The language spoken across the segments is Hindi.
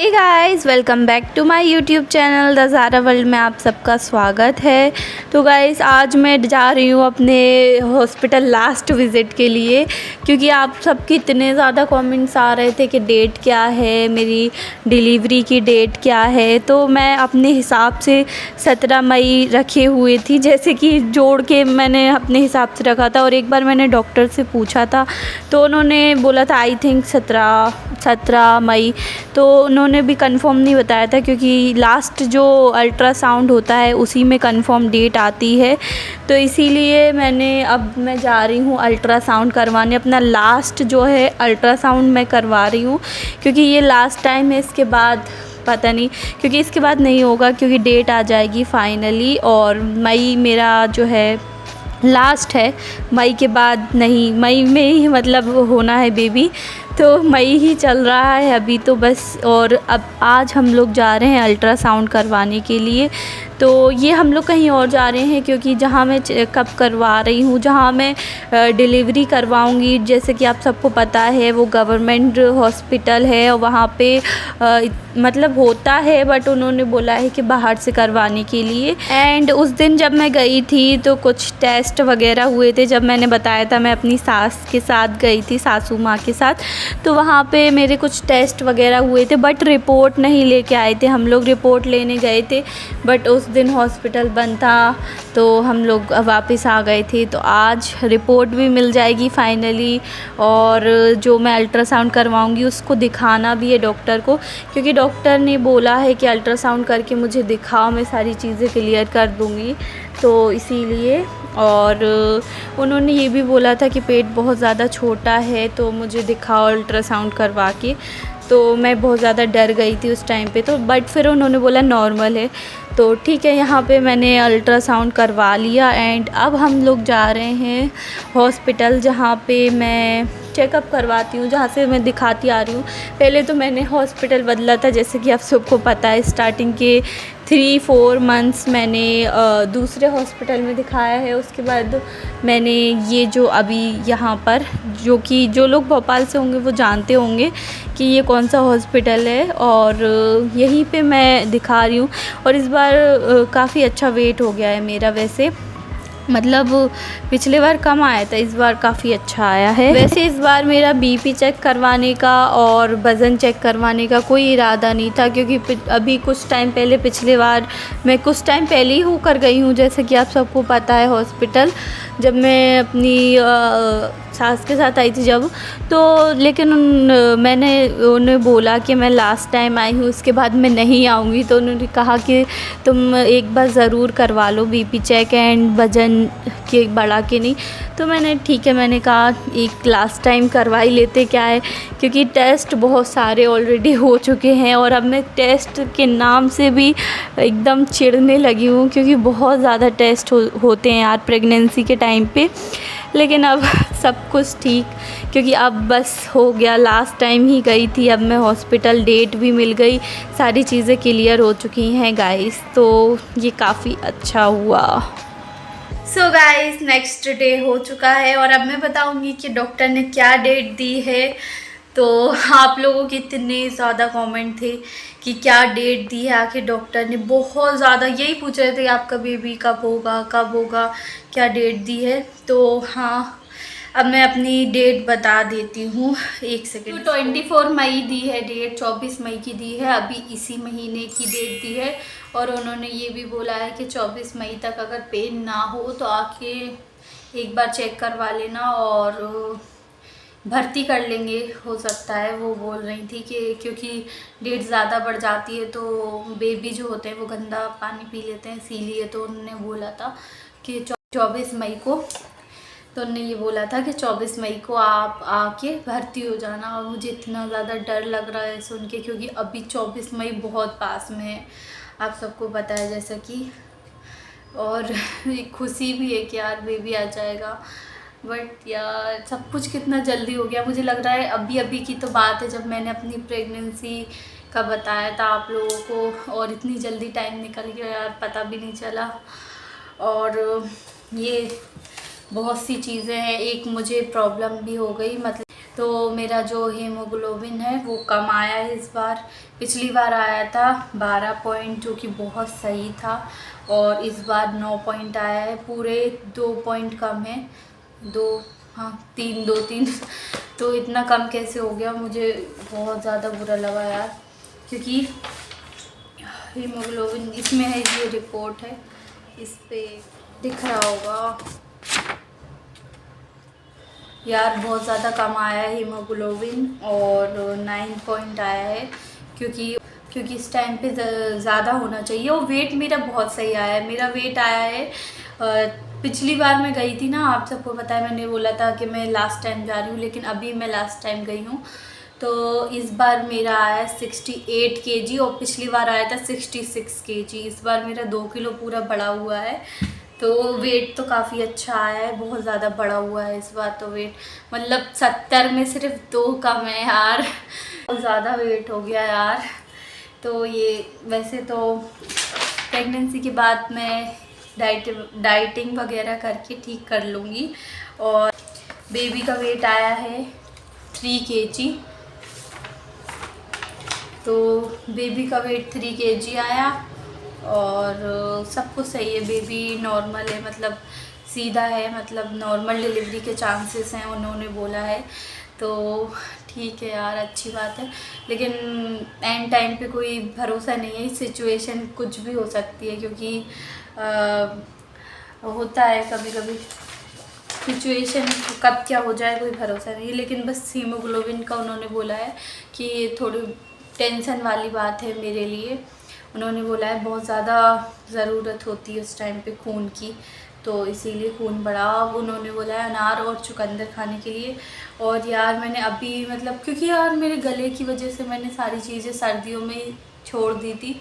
Hey guys, welcome back to my YouTube channel the Zara world में आप सबका स्वागत है। तो गाइस, आज मैं जा रही हूँ अपने हॉस्पिटल लास्ट विज़िट के लिए, क्योंकि आप सबके इतने ज़्यादा कमेंट्स आ रहे थे कि डेट क्या है, मेरी डिलीवरी की डेट क्या है। तो मैं अपने हिसाब से 17 मई रखे हुए थी, जैसे कि जोड़ के मैंने अपने हिसाब से रखा था। और एक बार मैंने डॉक्टर से पूछा था तो उन्होंने बोला था आई थिंक 17 मई। तो उन्होंने भी कंफर्म नहीं बताया था, क्योंकि लास्ट जो अल्ट्रासाउंड होता है उसी में कंफर्म डेट आती है। तो इसीलिए मैं जा रही हूँ अल्ट्रासाउंड करवाने। अपना लास्ट जो है अल्ट्रासाउंड मैं करवा रही हूँ, क्योंकि ये लास्ट टाइम है। इसके बाद पता नहीं, क्योंकि इसके बाद नहीं होगा, क्योंकि डेट आ जाएगी फाइनली। और मई मेरा जो है लास्ट है। मई के बाद नहीं, मई में ही मतलब होना है बेबी, तो मई ही चल रहा है अभी तो बस। और अब आज हम लोग जा रहे हैं अल्ट्रासाउंड करवाने के लिए। तो ये हम लोग कहीं और जा रहे हैं, क्योंकि जहाँ मैं चेकअप करवा रही हूँ, जहाँ मैं डिलीवरी करवाऊँगी, जैसे कि आप सबको पता है वो गवर्नमेंट हॉस्पिटल है। और वहाँ पे मतलब होता है, बट उन्होंने बोला है कि बाहर से करवाने के लिए। एंड उस दिन जब मैं गई थी तो कुछ टेस्ट वगैरह हुए थे। जब मैंने बताया था मैं अपनी सास के साथ गई थी, सासू माँ के साथ, तो वहाँ पे मेरे कुछ टेस्ट वगैरह हुए थे, बट रिपोर्ट नहीं लेके आए थे। हम लोग रिपोर्ट लेने गए थे, बट उस दिन हॉस्पिटल बंद था, तो हम लोग वापस आ गए थे। तो आज रिपोर्ट भी मिल जाएगी फाइनली। और जो मैं अल्ट्रासाउंड करवाऊँगी उसको दिखाना भी है डॉक्टर को, क्योंकि डॉक्टर ने बोला है कि अल्ट्रासाउंड करके मुझे दिखाओ, मैं सारी चीज़ें क्लियर कर दूँगी। तो इसीलिए, और उन्होंने ये भी बोला था कि पेट बहुत ज़्यादा छोटा है, तो मुझे दिखाओ अल्ट्रासाउंड करवा के। तो मैं बहुत ज़्यादा डर गई थी उस टाइम पे, तो बट फिर उन्होंने बोला नॉर्मल है। तो ठीक है, यहाँ पे मैंने अल्ट्रासाउंड करवा लिया। एंड अब हम लोग जा रहे हैं हॉस्पिटल, जहाँ पे मैं चेकअप करवाती हूँ, जहाँ से मैं दिखाती आ रही हूँ। पहले तो मैंने हॉस्पिटल बदला था, जैसे कि आप सबको पता है। स्टार्टिंग के 3-4 मंथ्स मैंने दूसरे हॉस्पिटल में दिखाया है। उसके बाद मैंने ये जो अभी यहाँ पर, जो कि जो लोग भोपाल से होंगे वो जानते होंगे कि ये कौन सा हॉस्पिटल है, और यहीं पे मैं दिखा रही हूँ। और इस बार काफ़ी अच्छा वेट हो गया है मेरा। वैसे मतलब पिछले बार कम आया था, इस बार काफ़ी अच्छा आया है। वैसे इस बार मेरा बीपी चेक करवाने का और वज़न चेक करवाने का कोई इरादा नहीं था, क्योंकि अभी कुछ टाइम पहले, पिछले बार मैं कुछ टाइम पहले ही होकर गई हूँ, जैसे कि आप सबको पता है हॉस्पिटल, जब मैं अपनी सास के साथ आई थी जब। तो लेकिन मैंने उन्हें बोला कि मैं लास्ट टाइम आई हूँ, उसके बाद मैं नहीं आऊँगी। तो उन्होंने कहा कि तुम एक बार ज़रूर करवा लो बीपी चेक एंड वज़न के बढ़ा के नहीं। तो मैंने ठीक है, मैंने कहा एक लास्ट टाइम करवा ही लेते, क्या है, क्योंकि टेस्ट बहुत सारे ऑलरेडी हो चुके हैं। और अब मैं टेस्ट के नाम से भी एकदम चिढ़ने लगी हूँ, क्योंकि बहुत ज़्यादा टेस्ट होते हैं यार प्रेगनेंसी के टाइम पे। लेकिन अब सब कुछ ठीक, क्योंकि अब बस हो गया, लास्ट टाइम ही गई थी, अब मैं हॉस्पिटल, डेट भी मिल गई, सारी चीज़ें क्लियर हो चुकी हैं गाइस। तो ये काफ़ी अच्छा हुआ। सो गाइस, नेक्स्ट डे हो चुका है, और अब मैं बताऊंगी कि डॉक्टर ने क्या डेट दी है। तो आप लोगों के इतने ज़्यादा कमेंट थे कि क्या डेट दी है आखिर डॉक्टर ने, बहुत ज़्यादा यही पूछ रहे थे कि आपका बेबी कब होगा, क्या डेट दी है। तो हाँ, अब मैं अपनी डेट बता देती हूँ, एक सेकेंड। तो 24 मई दी है डेट, 24 मई की दी है, अभी इसी महीने की डेट दी है। और उन्होंने ये भी बोला है कि 24 मई तक अगर पेन ना हो तो आके एक बार चेक करवा लेना, और भर्ती कर लेंगे, हो सकता है। वो बोल रही थी कि क्योंकि डेट ज़्यादा बढ़ जाती है तो बेबी जो होते हैं वो गंदा पानी पी लेते हैं, इसीलिए। तो उन्होंने बोला था कि 24 मई को, तो उन्होंने ये बोला था कि 24 मई को आप आके भर्ती हो जाना। और मुझे इतना ज़्यादा डर लग रहा है सुन के, क्योंकि अभी 24 मई बहुत पास में है, आप सबको पता है जैसा कि। और खुशी भी है कि यार बेबी आ जाएगा, बट यार सब कुछ कितना जल्दी हो गया। मुझे लग रहा है अभी अभी की तो बात है जब मैंने अपनी प्रेगनेंसी का बताया था आप लोगों को, और इतनी जल्दी टाइम निकल गया यार, पता भी नहीं चला। और ये बहुत सी चीज़ें हैं, एक मुझे प्रॉब्लम भी हो गई, मतलब तो मेरा जो हीमोग्लोबिन है वो कम आया है इस बार। पिछली बार आया था 12 पॉइंट, जो कि बहुत सही था, और इस बार 9 पॉइंट आया है, पूरे 2 पॉइंट कम है। हाँ 3 तो इतना कम कैसे हो गया, मुझे बहुत ज़्यादा बुरा लगा यार। क्योंकि हीमोग्लोबिन इसमें है, ये रिपोर्ट है, इस पे दिख रहा होगा यार, बहुत ज़्यादा कम आया है हीमोग्लोबिन, और 9 पॉइंट आया है। क्योंकि इस टाइम पे ज़्यादा होना चाहिए, और वेट मेरा बहुत सही आया है। मेरा वेट आया है, पिछली बार मैं गई थी ना, आप सबको पता है, मैंने बोला था कि मैं लास्ट टाइम जा रही हूँ, लेकिन अभी मैं लास्ट टाइम गई हूँ। तो इस बार मेरा आया 68 kg, और पिछली बार आया था 66 kg। इस बार मेरा 2 किलो पूरा बढ़ा हुआ है, तो वेट तो काफ़ी अच्छा आया है, बहुत ज़्यादा बढ़ा हुआ है इस बार तो वेट। मतलब 70 में सिर्फ 2 कम है यार, बहुत ज़्यादा वेट हो गया यार। तो ये वैसे तो प्रेगनेंसी के बाद मैं डाइटिंग वगैरह करके ठीक कर लूँगी। और बेबी का वेट आया है 3 kg, तो बेबी का वेट 3 kg आया, और सब कुछ सही है। बेबी नॉर्मल है, मतलब सीधा है, मतलब नॉर्मल डिलीवरी के चांसेस हैं उन्होंने बोला है। तो ठीक है यार, अच्छी बात है। लेकिन एंड टाइम पे कोई भरोसा नहीं है, सिचुएशन कुछ भी हो सकती है, क्योंकि होता है कभी कभी सिचुएशन, कब क्या हो जाए कोई भरोसा नहीं है। लेकिन बस हीमोग्लोबिन का उन्होंने बोला है कि ये थोड़ी टेंशन वाली बात है मेरे लिए। उन्होंने बोला है बहुत ज़्यादा ज़रूरत होती है उस टाइम पे खून की, तो इसीलिए खून बढ़ा। उन्होंने बोला है अनार और चुकंदर खाने के लिए। और यार मैंने अभी मतलब, क्योंकि यार मेरे गले की वजह से मैंने सारी चीज़ें सर्दियों में ही छोड़ दी थी,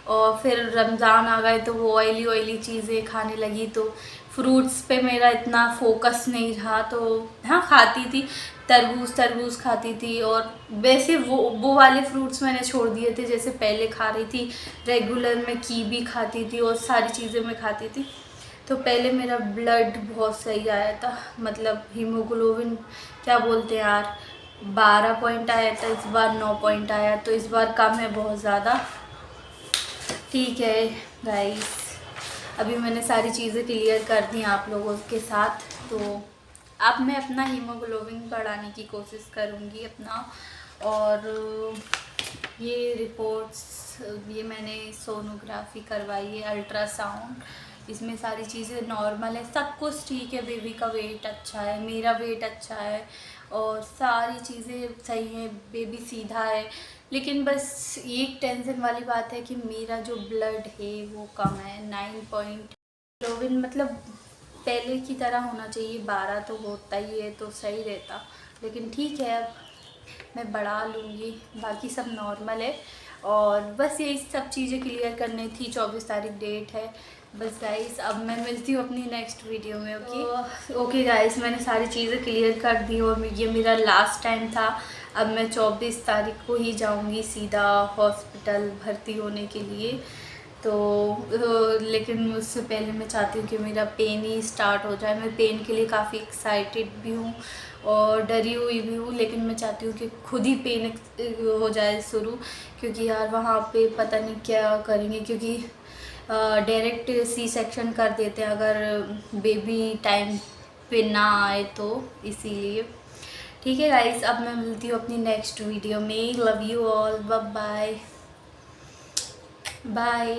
और फिर रमज़ान आ गए तो वो ऑयली चीज़ें खाने लगी, तो फ्रूट्स पे मेरा इतना फोकस नहीं रहा। तो हाँ खाती थी, तरबूज खाती थी, और वैसे वो वाले फ्रूट्स मैंने छोड़ दिए थे जैसे पहले खा रही थी। रेगुलर में कीवी खाती थी और सारी चीज़ें मैं खाती थी। तो पहले मेरा ब्लड बहुत सही आया था, मतलब हीमोग्लोबिन क्या बोलते हैं यार, 12 पॉइंट आया था, इस बार 9 पॉइंट आया, तो इस बार कम है बहुत ज़्यादा। ठीक है गाइस, अभी मैंने सारी चीज़ें क्लियर कर दी आप लोगों के साथ। तो अब मैं अपना हीमोग्लोबिन बढ़ाने की कोशिश करूँगी अपना। और ये रिपोर्ट्स, ये मैंने सोनोग्राफी करवाई है, अल्ट्रासाउंड, इसमें सारी चीज़ें नॉर्मल है, सब कुछ ठीक है। बेबी का वेट अच्छा है, मेरा वेट अच्छा है, और सारी चीज़ें सही हैं, बेबी सीधा है। लेकिन बस एक टेंशन वाली बात है कि मेरा जो ब्लड है वो कम है, 9 पॉइंट। ग्लोबिन मतलब पहले की तरह होना चाहिए, 12 तो होता ही है तो सही रहता। लेकिन ठीक है, अब मैं बढ़ा लूँगी, बाकी सब नॉर्मल है। और बस यही सब चीज़ें क्लियर करनी थी, 24 तारीख डेट है। बस गाइस, अब मैं मिलती हूँ अपनी नेक्स्ट वीडियो में। ओके गाइस, मैंने सारी चीज़ें क्लियर कर दी, और ये मेरा लास्ट टाइम था। अब मैं 24 तारीख को ही जाऊँगी सीधा हॉस्पिटल भर्ती होने के लिए। तो लेकिन उससे पहले मैं चाहती हूँ कि मेरा पेन ही स्टार्ट हो जाए। मैं पेन के लिए काफ़ी एक्साइटेड भी हूँ और डरी हुई भी हूँ, लेकिन मैं चाहती हूँ कि खुद ही पेन हो जाए शुरू, क्योंकि यार वहाँ पे पता नहीं क्या करेंगे, क्योंकि डायरेक्ट सी सेक्शन कर देते हैं अगर बेबी टाइम पे ना आए तो, इसीलिए। ठीक है गाइस, अब मैं मिलती हूँ अपनी नेक्स्ट वीडियो में। Love you all, bye bye.